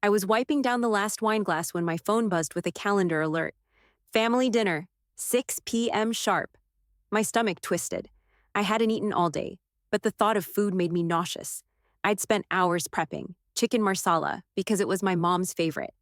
I was wiping down the last wine glass when my phone buzzed with a calendar alert. Family dinner, 6 p.m. sharp. My stomach twisted. I hadn't eaten all day, but the thought of food made me nauseous. I'd spent hours prepping chicken marsala because it was my mom's favorite.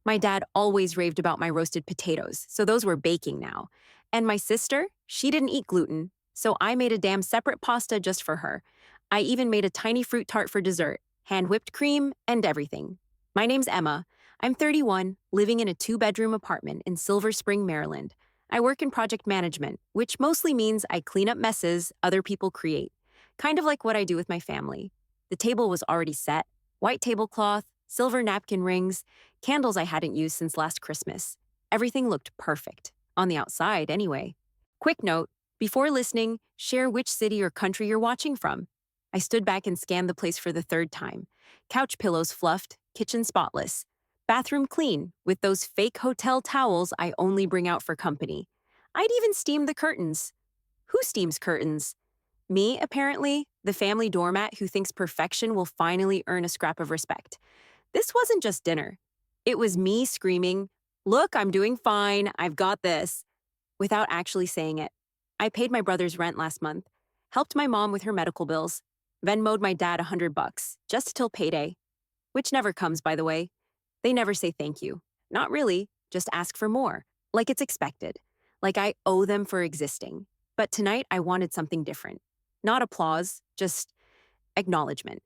My dad always raved about my roasted potatoes, so those were baking now. And my sister, she didn't eat gluten, so I made a damn separate pasta just for her. I even made a tiny fruit tart for dessert, hand whipped cream, and everything. My name's Emma. I'm 31, living in a two-bedroom apartment in Silver Spring, Maryland. I work in project management, which mostly means I clean up messes other people create, kind of like what I do with my family. The table was already set, white tablecloth, silver napkin rings, candles I hadn't used since last Christmas. Everything looked perfect, on the outside anyway. Quick note, before listening, share which city or country you're watching from. I stood back and scanned the place for the third time. Couch pillows fluffed, kitchen spotless. Bathroom clean, with those fake hotel towels I only bring out for company. I'd even steamed the curtains. Who steams curtains? Me, apparently, the family doormat who thinks perfection will finally earn a scrap of respect. This wasn't just dinner. It was me screaming, "Look, I'm doing fine, I've got this," without actually saying it. I paid my brother's rent last month, helped my mom with her medical bills, Venmo'd my dad $100, just till payday. Which never comes, by the way. They never say thank you. Not really, just ask for more, like it's expected. Like I owe them for existing. But tonight I wanted something different. Not applause, just acknowledgement.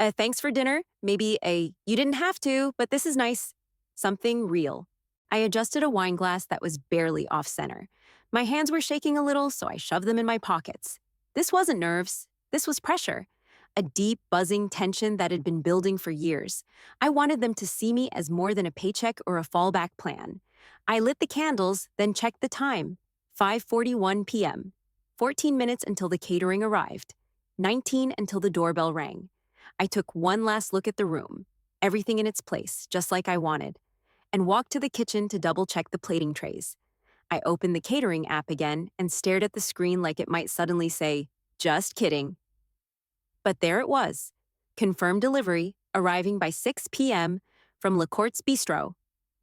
A thanks for dinner, maybe a you didn't have to, but this is nice. Something real. I adjusted a wine glass that was barely off center. My hands were shaking a little, so I shoved them in my pockets. This wasn't nerves, this was pressure. A deep, buzzing tension that had been building for years. I wanted them to see me as more than a paycheck or a fallback plan. I lit the candles, then checked the time. 5:41 p.m. 14 minutes until the catering arrived. 19 until the doorbell rang. I took one last look at the room, everything in its place, just like I wanted, and walked to the kitchen to double-check the plating trays. I opened the catering app again and stared at the screen like it might suddenly say, "Just kidding." But there it was, confirmed delivery, arriving by 6 p.m. from Le Court's Bistro.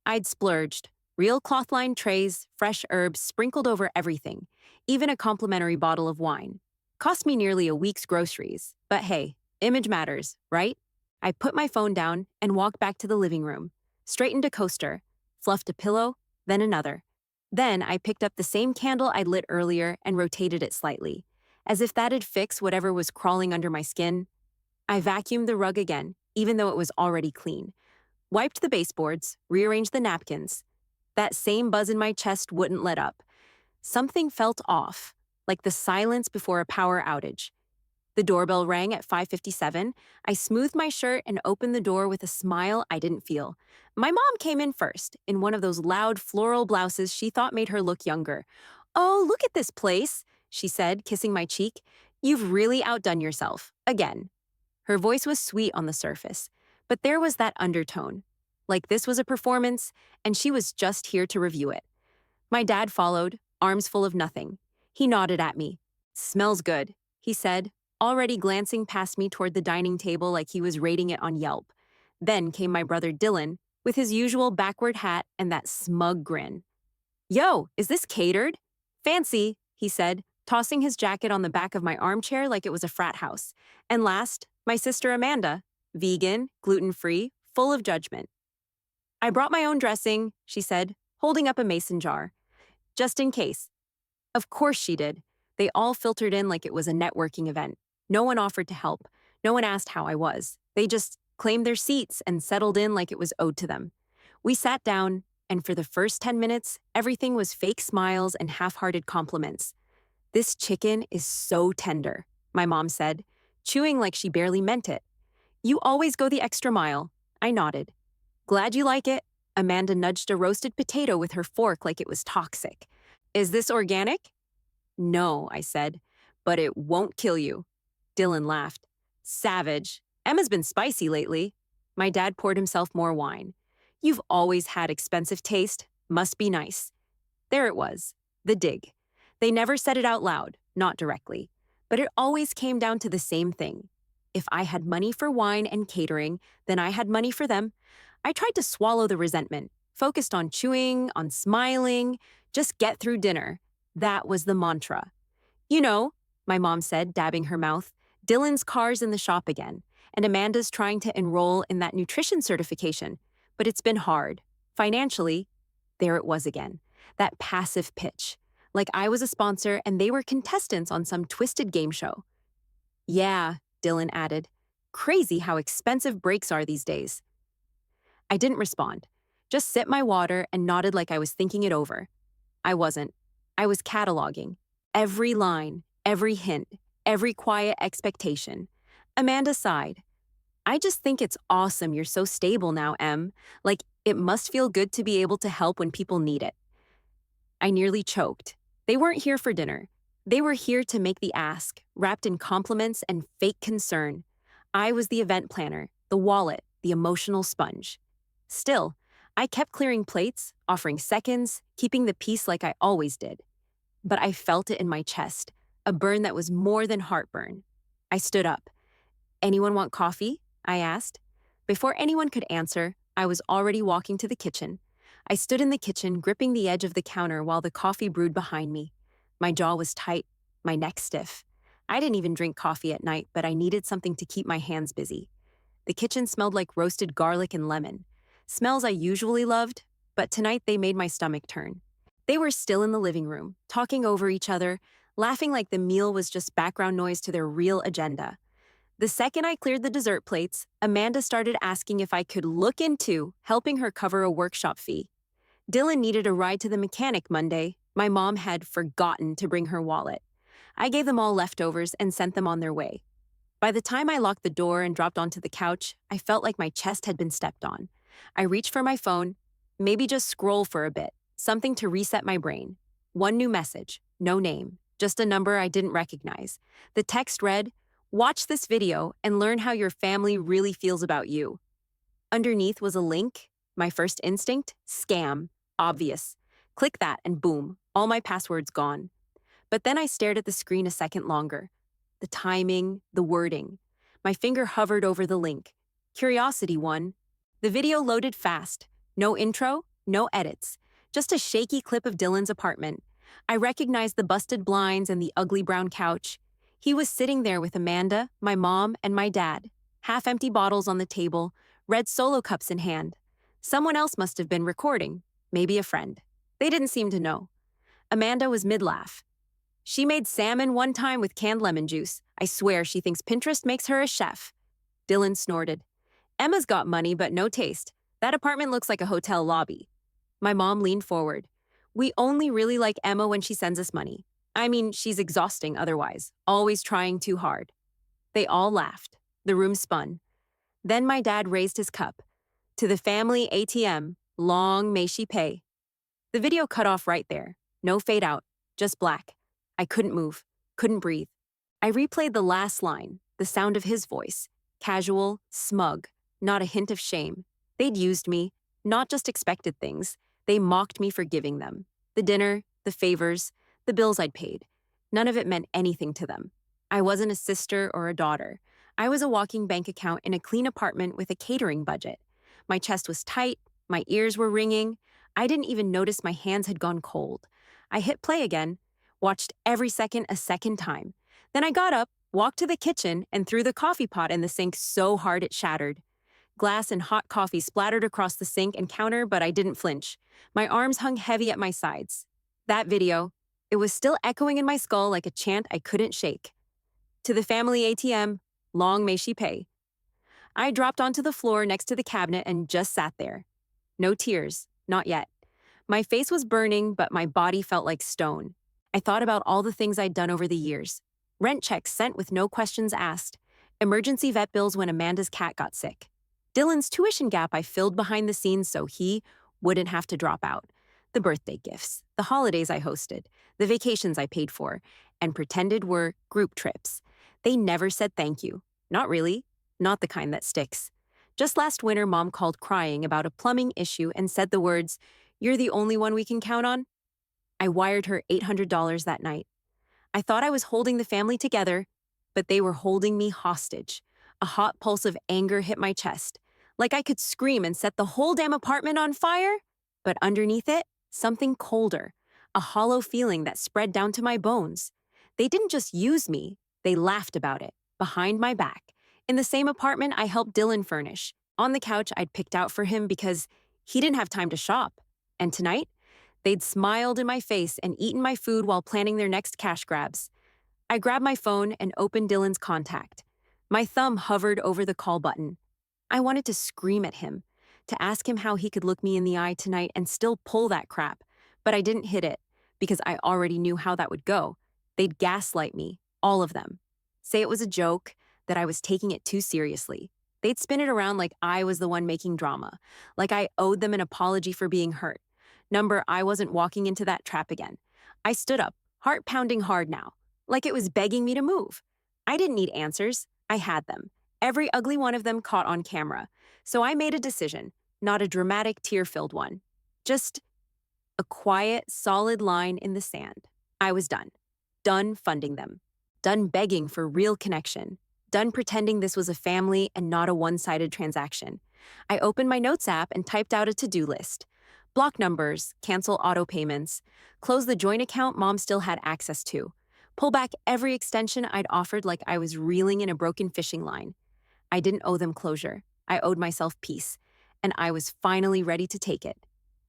I'd splurged. Real cloth-lined trays, fresh herbs sprinkled over everything, even a complimentary bottle of wine. Cost me nearly a week's groceries, but hey, image matters, right? I put my phone down and walked back to the living room, straightened a coaster, fluffed a pillow, then another. Then I picked up the same candle I'd lit earlier and rotated it slightly, as if that'd fix whatever was crawling under my skin. I vacuumed the rug again, even though it was already clean. Wiped the baseboards, rearranged the napkins. That same buzz in my chest wouldn't let up. Something felt off, like the silence before a power outage. The doorbell rang at 5:57. I smoothed my shirt and opened the door with a smile I didn't feel. My mom came in first, in one of those loud floral blouses she thought made her look younger. "Oh, look at this place," she said, kissing my cheek. "You've really outdone yourself. Again." Her voice was sweet on the surface, but there was that undertone. Like this was a performance, and she was just here to review it. My dad followed, arms full of nothing. He nodded at me. "Smells good," he said, already glancing past me toward the dining table like he was rating it on Yelp. Then came my brother Dylan, with his usual backward hat and that smug grin. "Yo, is this catered?" "Fancy," he said, tossing his jacket on the back of my armchair like it was a frat house. And last, my sister Amanda, vegan, gluten-free, full of judgment. "I brought my own dressing," she said, holding up a mason jar. "Just in case." Of course she did. They all filtered in like it was a networking event. No one offered to help. No one asked how I was. They just claimed their seats and settled in like it was owed to them. We sat down, and for the first 10 minutes, everything was fake smiles and half-hearted compliments. "This chicken is so tender," my mom said, chewing like she barely meant it. "You always go the extra mile." I nodded. "Glad you like it." Amanda nudged a roasted potato with her fork like it was toxic. "Is this organic?" "No," I said, "but it won't kill you." Dylan laughed. "Savage. Emma's been spicy lately." My dad poured himself more wine. "You've always had expensive taste. Must be nice." There it was, the dig. They never said it out loud, not directly, but it always came down to the same thing. If I had money for wine and catering, then I had money for them. I tried to swallow the resentment, focused on chewing, on smiling, just get through dinner. That was the mantra. You know, my mom said, dabbing her mouth, Dylan's car's in the shop again, and Amanda's trying to enroll in that nutrition certification. But it's been hard. Financially, there it was again. That passive pitch. Like I was a sponsor and they were contestants on some twisted game show. Yeah, Dylan added. Crazy how expensive breaks are these days. I didn't respond, just sipped my water and nodded like I was thinking it over. I wasn't. I was cataloging. Every line, every hint, every quiet expectation. Amanda sighed. I just think it's awesome you're so stable now, Em. Like, it must feel good to be able to help when people need it. I nearly choked. They weren't here for dinner. They were here to make the ask, wrapped in compliments and fake concern. I was the event planner, the wallet, the emotional sponge. Still, I kept clearing plates, offering seconds, keeping the peace like I always did. But I felt it in my chest, a burn that was more than heartburn. I stood up. Anyone want coffee? I asked. Before anyone could answer, I was already walking to the kitchen. I stood in the kitchen, gripping the edge of the counter while the coffee brewed behind me. My jaw was tight, my neck stiff. I didn't even drink coffee at night, but I needed something to keep my hands busy. The kitchen smelled like roasted garlic and lemon. Smells I usually loved, but tonight they made my stomach turn. They were still in the living room, talking over each other, laughing like the meal was just background noise to their real agenda. The second I cleared the dessert plates, Amanda started asking if I could look into helping her cover a workshop fee. Dylan needed a ride to the mechanic Monday. My mom had forgotten to bring her wallet. I gave them all leftovers and sent them on their way. By the time I locked the door and dropped onto the couch, I felt like my chest had been stepped on. I reached for my phone, maybe just scroll for a bit, something to reset my brain. One new message, no name, just a number I didn't recognize. The text read, "Watch this video and learn how your family really feels about you." Underneath was a link. My first instinct, scam, obvious. Click that and boom, all my passwords gone. But then I stared at the screen a second longer. The timing, the wording. My finger hovered over the link. Curiosity won. The video loaded fast. No intro, no edits. Just a shaky clip of Dylan's apartment. I recognized the busted blinds and the ugly brown couch. He was sitting there with Amanda, my mom, and my dad. Half-empty bottles on the table, red Solo cups in hand. Someone else must have been recording. Maybe a friend. They didn't seem to know. Amanda was mid-laugh. She made salmon one time with canned lemon juice. I swear she thinks Pinterest makes her a chef. Dylan snorted. Emma's got money, but no taste. That apartment looks like a hotel lobby. My mom leaned forward. We only really like Emma when she sends us money. I mean, she's exhausting otherwise, always trying too hard. They all laughed. The room spun. Then my dad raised his cup. To the family ATM, long may she pay. The video cut off right there. No fade out, just black. I couldn't move, couldn't breathe. I replayed the last line, the sound of his voice. Casual, smug, not a hint of shame. They'd used me, not just expected things. They mocked me for giving them. The dinner, the favors, the bills I'd paid. None of it meant anything to them. I wasn't a sister or a daughter. I was a walking bank account in a clean apartment with a catering budget. My chest was tight, my ears were ringing. I didn't even notice my hands had gone cold. I hit play again, watched every second a second time. Then I got up, walked to the kitchen, and threw the coffee pot in the sink so hard it shattered. Glass and hot coffee splattered across the sink and counter, but I didn't flinch. My arms hung heavy at my sides. That video, it was still echoing in my skull like a chant I couldn't shake. To the family ATM, long may she pay. I dropped onto the floor next to the cabinet and just sat there. No tears, not yet. My face was burning, but my body felt like stone. I thought about all the things I'd done over the years. Rent checks sent with no questions asked. Emergency vet bills when Amanda's cat got sick. Dylan's tuition gap I filled behind the scenes so he wouldn't have to drop out. The birthday gifts, the holidays I hosted, the vacations I paid for, and pretended were group trips. They never said thank you. Not really. Not the kind that sticks. Just last winter, Mom called crying about a plumbing issue and said the words, "You're the only one we can count on." I wired her $800 that night. I thought I was holding the family together, but they were holding me hostage. A hot pulse of anger hit my chest. Like I could scream and set the whole damn apartment on fire. But underneath it, something colder, a hollow feeling that spread down to my bones. They didn't just use me, they laughed about it, behind my back, in the same apartment I helped Dylan furnish, on the couch I'd picked out for him because he didn't have time to shop. And tonight, they'd smiled in my face and eaten my food while planning their next cash grabs. I grabbed my phone and opened Dylan's contact. My thumb hovered over the call button. I wanted to scream at him, to ask him how he could look me in the eye tonight and still pull that crap, but I didn't hit it because I already knew how that would go. They'd gaslight me, all of them. Say it was a joke, that I was taking it too seriously. They'd spin it around like I was the one making drama, like I owed them an apology for being hurt. Number, I wasn't walking into that trap again. I stood up, heart pounding hard now, like it was begging me to move. I didn't need answers, I had them. Every ugly one of them caught on camera. So I made a decision, not a dramatic, tear-filled one. Just a quiet, solid line in the sand. I was done. Done funding them. Done begging for real connection. Done pretending this was a family and not a one-sided transaction. I opened my notes app and typed out a to-do list. Block numbers, cancel auto payments, close the joint account mom still had access to, pull back every extension I'd offered like I was reeling in a broken fishing line. I didn't owe them closure. I owed myself peace, and I was finally ready to take it.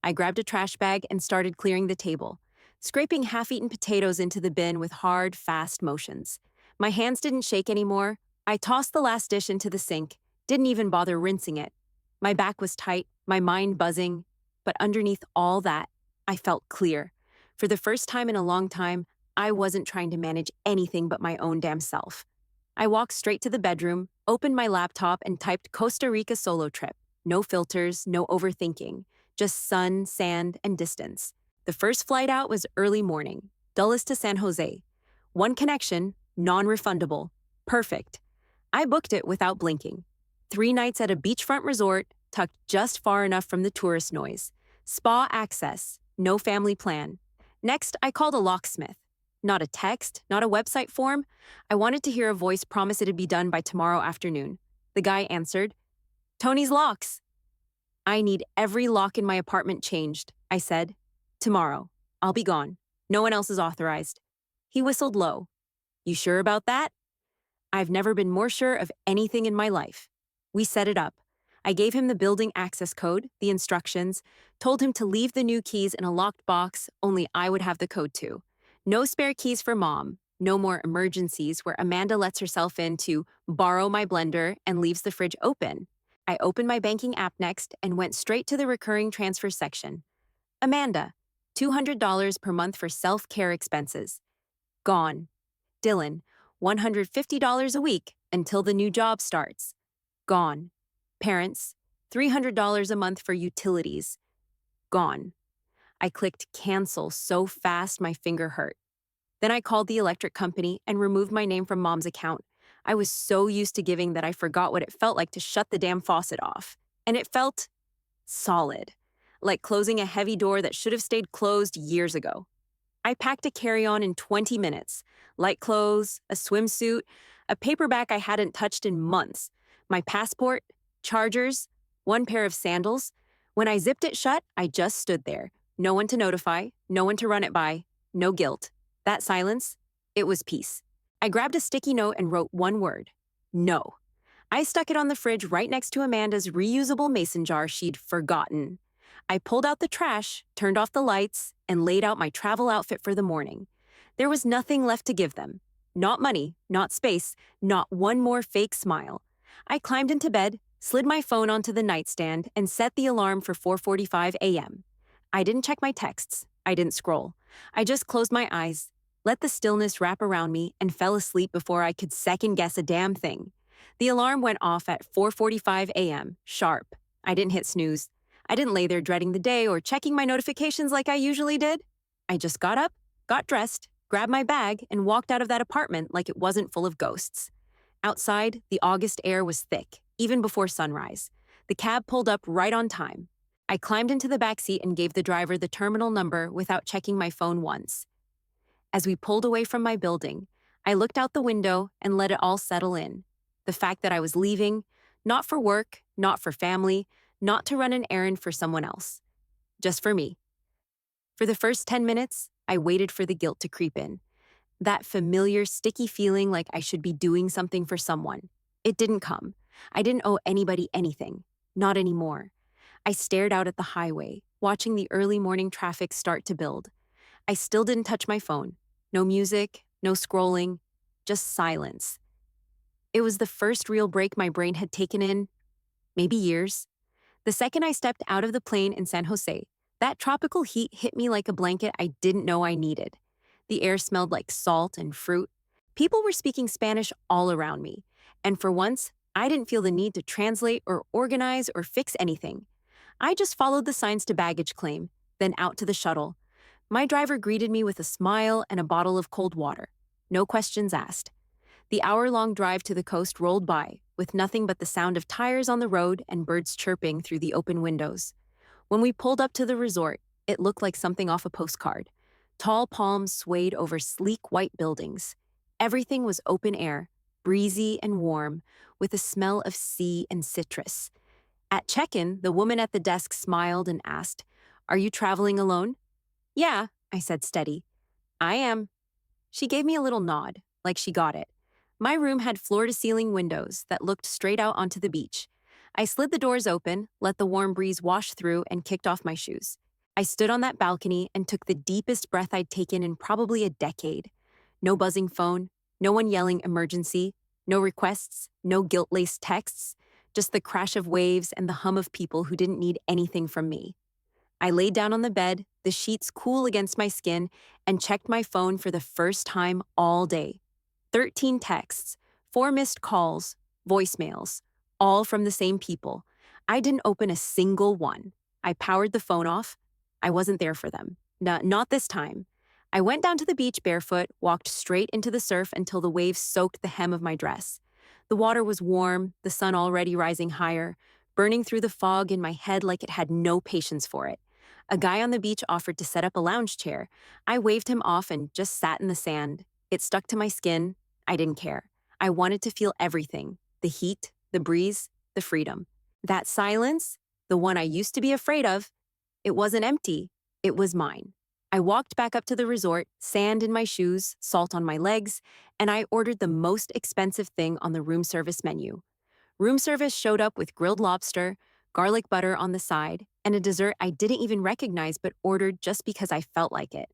I grabbed a trash bag and started clearing the table, scraping half-eaten potatoes into the bin with hard, fast motions. My hands didn't shake anymore. I tossed the last dish into the sink, didn't even bother rinsing it. My back was tight, my mind buzzing, but underneath all that, I felt clear. For the first time in a long time, I wasn't trying to manage anything but my own damn self. I walked straight to the bedroom, opened my laptop, and typed Costa Rica solo trip. No filters, no overthinking, just sun, sand, and distance. The first flight out was early morning, Dulles to San Jose. One connection, non-refundable. Perfect. I booked it without blinking. 3 nights at a beachfront resort, tucked just far enough from the tourist noise. Spa access, no family plan. Next, I called a locksmith. Not a text, not a website form. I wanted to hear a voice promise it'd be done by tomorrow afternoon. The guy answered, "Tony's locks." "I need every lock in my apartment changed," I said. "Tomorrow. I'll be gone. No one else is authorized." He whistled low. "You sure about that?" I've never been more sure of anything in my life. We set it up. I gave him the building access code, the instructions, told him to leave the new keys in a locked box, only I would have the code to. No spare keys for mom. No more emergencies where Amanda lets herself in to borrow my blender and leaves the fridge open. I opened my banking app next and went straight to the recurring transfer section. Amanda, $200 per month for self-care expenses. Gone. Dylan, $150 a week until the new job starts. Gone. Parents, $300 a month for utilities. Gone. I clicked cancel so fast my finger hurt. Then I called the electric company and removed my name from mom's account. I was so used to giving that I forgot what it felt like to shut the damn faucet off. And it felt solid, like closing a heavy door that should have stayed closed years ago. I packed a carry-on in 20 minutes. Light clothes, a swimsuit, a paperback I hadn't touched in months, my passport, chargers, 1 pair of sandals. When I zipped it shut, I just stood there. No one to notify, no one to run it by, no guilt. That silence, it was peace. I grabbed a sticky note and wrote one word: no. I stuck it on the fridge right next to Amanda's reusable mason jar she'd forgotten. I pulled out the trash, turned off the lights, and laid out my travel outfit for the morning. There was nothing left to give them. Not money, not space, not one more fake smile. I climbed into bed, slid my phone onto the nightstand, and set the alarm for 4:45 a.m. I didn't check my texts. I didn't scroll. I just closed my eyes, let the stillness wrap around me, and fell asleep before I could second-guess a damn thing. The alarm went off at 4:45 a.m., sharp. I didn't hit snooze. I didn't lay there dreading the day or checking my notifications like I usually did. I just got up, got dressed, grabbed my bag, and walked out of that apartment like it wasn't full of ghosts. Outside, the August air was thick, even before sunrise. The cab pulled up right on time. I climbed into the backseat and gave the driver the terminal number without checking my phone once. As we pulled away from my building, I looked out the window and let it all settle in. The fact that I was leaving, Not for work, not for family, not to run an errand for someone else. Just for me. For the first 10 minutes, I waited for the guilt to creep in. That familiar, sticky feeling like I should be doing something for someone. It didn't come. I didn't owe anybody anything. Not anymore. I stared out at the highway, watching the early morning traffic start to build. I still didn't touch my phone. No music, no scrolling, just silence. It was the first real break my brain had taken in, maybe years. The second I stepped out of the plane in San Jose, that tropical heat hit me like a blanket I didn't know I needed. The air smelled like salt and fruit. People were speaking Spanish all around me. And for once, I didn't feel the need to translate or organize or fix anything. I just followed the signs to baggage claim, then out to the shuttle. My driver greeted me with a smile and a bottle of cold water. No questions asked. The hour-long drive to the coast rolled by, with nothing but the sound of tires on the road and birds chirping through the open windows. When we pulled up to the resort, it looked like something off a postcard. Tall palms swayed over sleek white buildings. Everything was open air, breezy and warm, with a smell of sea and citrus. At check-in, the woman at the desk smiled and asked, "Are you traveling alone?" "Yeah," I said steady. "I am." She gave me a little nod, like she got it. My room had floor-to-ceiling windows that looked straight out onto the beach. I slid the doors open, let the warm breeze wash through, and kicked off my shoes. I stood on that balcony and took the deepest breath I'd taken in probably a decade. No buzzing phone, no one yelling emergency, no requests, no guilt-laced texts, just the crash of waves and the hum of people who didn't need anything from me. I laid down on the bed, the sheets cool against my skin, and checked my phone for the first time all day. 13 texts, 4 missed calls, voicemails, all from the same people. I didn't open a single one. I powered the phone off. I wasn't there for them. Not this time. I went down to the beach barefoot, walked straight into the surf until the waves soaked the hem of my dress. The water was warm, the sun already rising higher, burning through the fog in my head like it had no patience for it. A guy on the beach offered to set up a lounge chair. I waved him off and just sat in the sand. It stuck to my skin. I didn't care. I wanted to feel everything: the heat, the breeze, the freedom. That silence, the one I used to be afraid of, it wasn't empty. It was mine. I walked back up to the resort, sand in my shoes, salt on my legs, and I ordered the most expensive thing on the room service menu. Room service showed up with grilled lobster, garlic butter on the side, and a dessert I didn't even recognize but ordered just because I felt like it.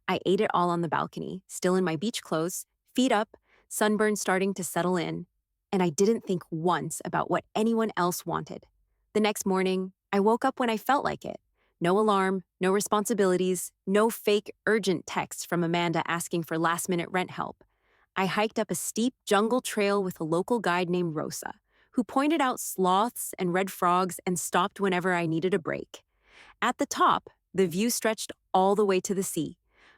I ate it all on the balcony, still in my beach clothes, feet up, sunburn starting to settle in, and I didn't think once about what anyone else wanted. The next morning, I woke up when I felt like it. No alarm, no responsibilities, no fake urgent texts from Amanda asking for last-minute rent help. I hiked up a steep jungle trail with a local guide named Rosa, who pointed out sloths and red frogs and stopped whenever I needed a break. At the top, the view stretched all the way to the sea.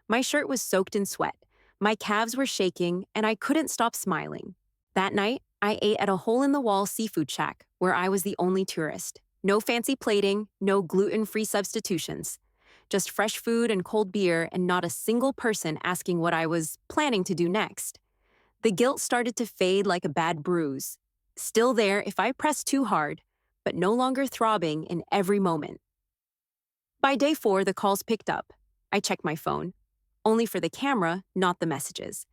My shirt was soaked in sweat, my calves were shaking, and I couldn't stop smiling. That night, I ate at a hole-in-the-wall seafood shack where I was the only tourist. No fancy plating, no gluten-free substitutions. Just fresh food and cold beer and not a single person asking what I was planning to do next. The guilt started to fade like a bad bruise. Still there if I pressed too hard, but no longer throbbing in every moment. By day 4, the calls picked up. I checked my phone, only for the camera, not the messages,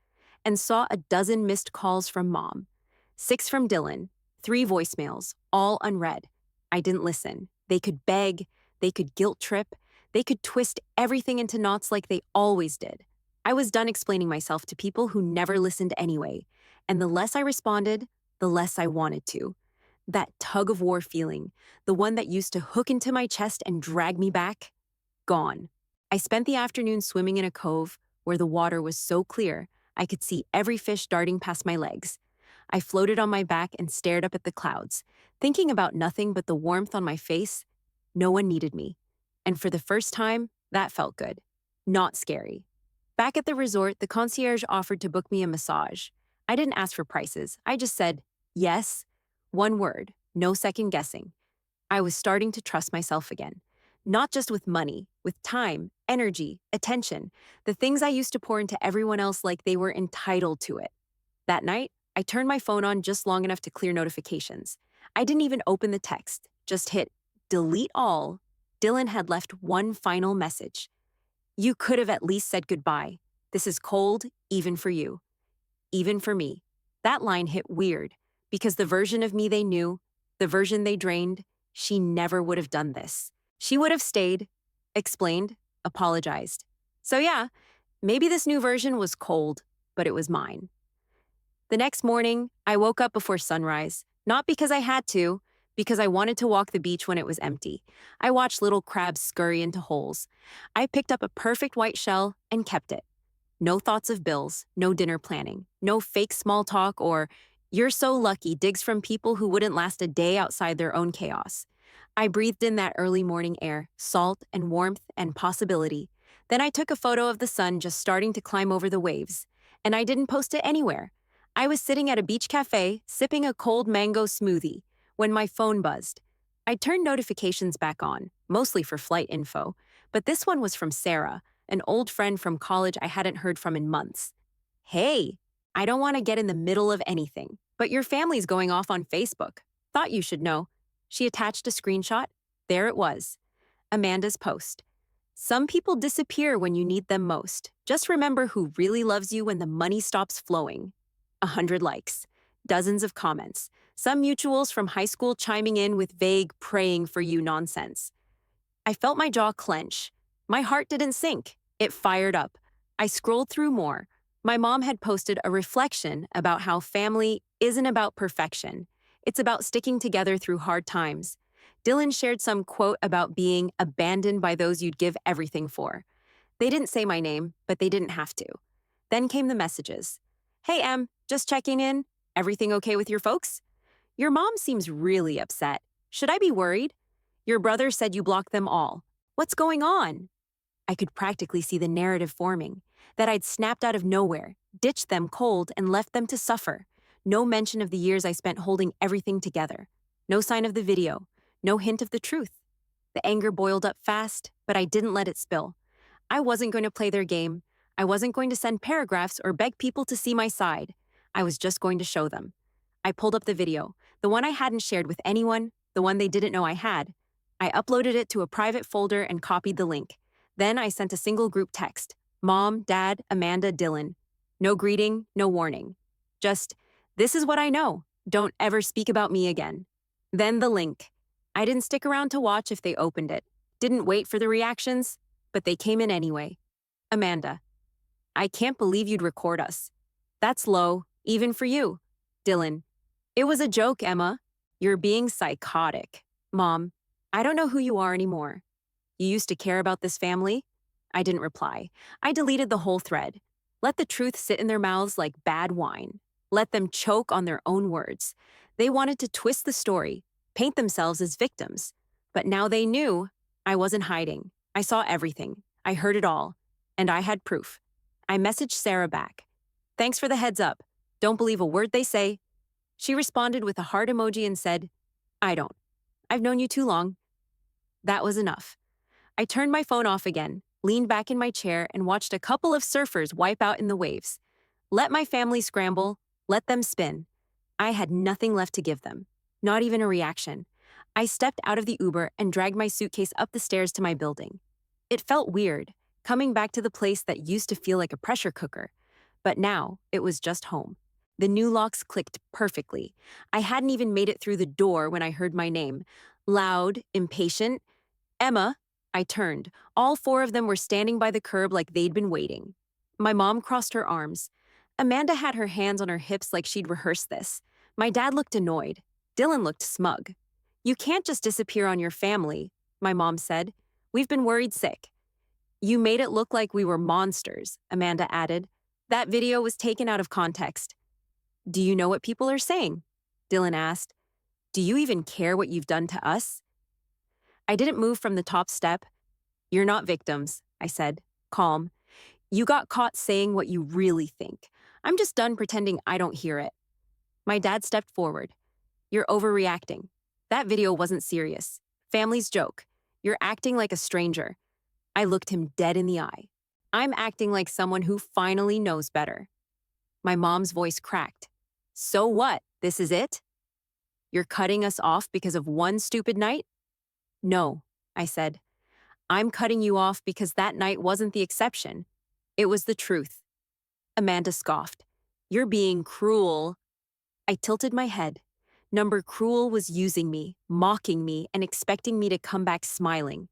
and saw a dozen missed calls from Mom, 6 from Dylan, 3 voicemails, all unread. I didn't listen. They could beg, they could guilt trip, they could twist everything into knots like they always did. I was done explaining myself to people who never listened anyway, and the less I responded, the less I wanted to. That tug-of-war feeling, the one that used to hook into my chest and drag me back, gone. I spent the afternoon swimming in a cove where the water was so clear I could see every fish darting past my legs. I floated on my back and stared up at the clouds, thinking about nothing but the warmth on my face. No one needed me. And for the first time, that felt good. Not scary. Back at the resort, the concierge offered to book me a massage. I didn't ask for prices. I just said, yes. One word, no second guessing. I was starting to trust myself again. Not just with money, with time, energy, attention, the things I used to pour into everyone else like they were entitled to it. That night, I turned my phone on just long enough to clear notifications. I didn't even open the text, just hit delete all. Dylan had left one final message. You could have at least said goodbye. This is cold, even for you. Even for me. That line hit weird, because the version of me they knew, the version they drained, she never would have done this. She would have stayed, explained, apologized. So yeah, maybe this new version was cold, but it was mine. The next morning, I woke up before sunrise, not because I had to, because I wanted to walk the beach when it was empty. I watched little crabs scurry into holes. I picked up a perfect white shell and kept it. No thoughts of bills, no dinner planning, no fake small talk or "you're so lucky" digs from people who wouldn't last a day outside their own chaos. I breathed in that early morning air, salt and warmth and possibility. Then I took a photo of the sun just starting to climb over the waves. And I didn't post it anywhere. I was sitting at a beach cafe, sipping a cold mango smoothie, when my phone buzzed. I turned notifications back on, mostly for flight info, but this one was from Sarah, an old friend from college I hadn't heard from in months. Hey, I don't want to get in the middle of anything, but your family's going off on Facebook. Thought you should know. She attached a screenshot. There it was. Amanda's post. Some people disappear when you need them most. Just remember who really loves you when the money stops flowing. 100 likes. Dozens of comments. Some mutuals from high school chiming in with vague praying for you nonsense. I felt my jaw clench. My heart didn't sink. It fired up. I scrolled through more. My mom had posted a reflection about how family isn't about perfection. It's about sticking together through hard times. Dylan shared some quote about being abandoned by those you'd give everything for. They didn't say my name, but they didn't have to. Then came the messages. Hey, Em, just checking in. Everything okay with your folks? Your mom seems really upset. Should I be worried? Your brother said you blocked them all. What's going on? I could practically see the narrative forming, that I'd snapped out of nowhere, ditched them cold, and left them to suffer. No mention of the years I spent holding everything together. No sign of the video. No hint of the truth. The anger boiled up fast, but I didn't let it spill. I wasn't going to play their game. I wasn't going to send paragraphs or beg people to see my side. I was just going to show them. I pulled up the video, the one I hadn't shared with anyone, the one they didn't know I had. I uploaded it to a private folder and copied the link. Then I sent a single group text. Mom, Dad, Amanda, Dylan. No greeting, no warning. Just, this is what I know. Don't ever speak about me again. Then the link. I didn't stick around to watch if they opened it. Didn't wait for the reactions, but they came in anyway. Amanda. I can't believe you'd record us. That's low, even for you. Dylan. It was a joke, Emma. You're being psychotic. Mom. I don't know who you are anymore. You used to care about this family? I didn't reply. I deleted the whole thread. Let the truth sit in their mouths like bad wine. Let them choke on their own words. They wanted to twist the story, paint themselves as victims. But now they knew I wasn't hiding. I saw everything. I heard it all. And I had proof. I messaged Sarah back. Thanks for the heads up. Don't believe a word they say. She responded with a heart emoji and said, I don't. I've known you too long. That was enough. I turned my phone off again, leaned back in my chair, and watched a couple of surfers wipe out in the waves. Let my family scramble, let them spin. I had nothing left to give them, not even a reaction. I stepped out of the Uber and dragged my suitcase up the stairs to my building. It felt weird, coming back to the place that used to feel like a pressure cooker. But now, it was just home. The new locks clicked perfectly. I hadn't even made it through the door when I heard my name. Loud, impatient. Emma. I turned. All four of them were standing by the curb like they'd been waiting. My mom crossed her arms. Amanda had her hands on her hips like she'd rehearsed this. My dad looked annoyed. Dylan looked smug. You can't just disappear on your family, my mom said. We've been worried sick. You made it look like we were monsters, Amanda added. That video was taken out of context. Do you know what people are saying? Dylan asked. Do you even care what you've done to us? I didn't move from the top step. You're not victims, I said, calm. You got caught saying what you really think. I'm just done pretending I don't hear it. My dad stepped forward. You're overreacting. That video wasn't serious. Family's joke. You're acting like a stranger. I looked him dead in the eye. I'm acting like someone who finally knows better. My mom's voice cracked. So what? This is it? You're cutting us off because of one stupid night? No, I said. I'm cutting you off because that night wasn't the exception. It was the truth. Amanda scoffed. You're being cruel. I tilted my head. Number Cruel was using me, mocking me, and expecting me to come back smiling.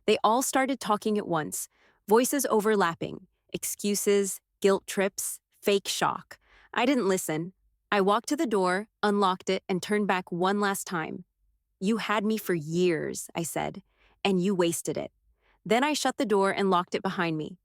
They all started talking at once, voices overlapping, excuses, guilt trips, fake shock. I didn't listen. I walked to the door, unlocked it, and turned back one last time. You had me for years, I said, and you wasted it. Then I shut the door and locked it behind me.